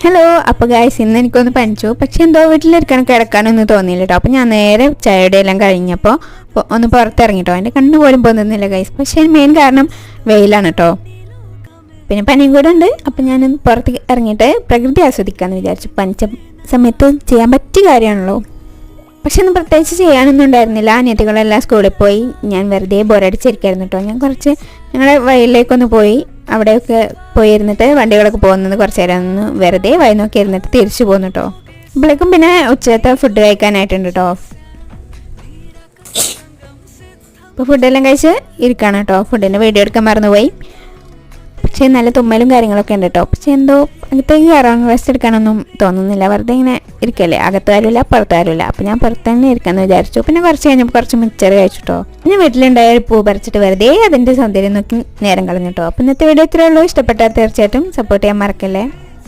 Hello, അപ്പോൾ guys ഇന്ന് എനിക്കൊന്ന് പനിച്ചു. പക്ഷെ എന്തോ വീട്ടിലിരിക്കണം കിടക്കാനൊന്നും തോന്നിയില്ല കേട്ടോ. അപ്പോൾ ഞാൻ നേരെ ചായയുടെ എല്ലാം കഴിഞ്ഞപ്പോൾ ഒന്ന് പുറത്തിറങ്ങിട്ടോ. എൻ്റെ കണ്ണ് പോലും പോകുന്നില്ല ഗായ്സ്. പക്ഷേ മെയിൻ കാരണം വെയിലാണ് കേട്ടോ. പിന്നെ പനിയും കൂടെ ഉണ്ട്. അപ്പോൾ ഞാനൊന്ന് പുറത്ത് ഇറങ്ങിയിട്ട് പ്രകൃതി ആസ്വദിക്കാമെന്ന് വിചാരിച്ചു. പനിച്ച സമയത്ത് ചെയ്യാൻ പറ്റിയ കാര്യമാണല്ലോ. പക്ഷെ ഒന്നും പ്രത്യേകിച്ച് ചെയ്യാനൊന്നും ഉണ്ടായിരുന്നില്ല. അനിയത്തികളെല്ലാം സ്കൂളിൽ പോയി. ഞാൻ വെറുതെ ബോറടിച്ചിരിക്കായിരുന്നു കേട്ടോ. ഞാൻ കുറച്ച് ഞങ്ങളുടെ വയലിലേക്കൊന്ന് പോയി. അവിടെയൊക്കെ പോയിരുന്നിട്ട് വണ്ടികളൊക്കെ പോകുന്നത് കുറച്ച് നേരം ഒന്ന് വെറുതെ വഴി നോക്കി ഇരുന്നിട്ട് തിരിച്ചു പോന്നു കേട്ടോ. ഇപ്പോഴേക്കും പിന്നെ ഉച്ചത്തെ ഫുഡ് കഴിക്കാനായിട്ടുണ്ട് കേട്ടോ. ഇപ്പോൾ ഫുഡെല്ലാം കഴിച്ച് ഇരിക്കുകയാണ് കേട്ടോ. ഫുഡിൻ്റെ വീഡിയോ എടുക്കാൻ മറന്നുപോയി. പക്ഷേ നല്ല തുമ്മലും കാര്യങ്ങളൊക്കെ ഉണ്ട് കേട്ടോ. പക്ഷേ എന്തോ അകത്തേക്ക് കയറാൻ റെസ്റ്റ് എടുക്കാനൊന്നും തോന്നുന്നില്ല. വെറുതെ ഇങ്ങനെ ഇരിക്കല്ലേ, അകത്ത് ആരുമില്ല പുറത്ത് ആരുമില്ല. അപ്പോൾ ഞാൻ പുറത്ത് തന്നെ ഇരിക്കാമെന്ന് വിചാരിച്ചു. പിന്നെ കുറച്ച് കഴിഞ്ഞപ്പോൾ കുറച്ച് മിച്ചർ കഴിച്ചു കേട്ടോ. പിന്നെ വീട്ടിലുണ്ടായ ഒരു പൂ പറിച്ചിട്ട് വെറുതെ അതിൻ്റെ സൗന്ദര്യം നോക്കി നേരം കളഞ്ഞു കേട്ടോ. അപ്പോൾ ഇന്നത്തെ വീഡിയോ ഇത്രയേ ഉള്ളൂ. ഇഷ്ടപ്പെട്ടാൽ തീർച്ചയായിട്ടും സപ്പോർട്ട് ചെയ്യാൻ മറക്കല്ലേ.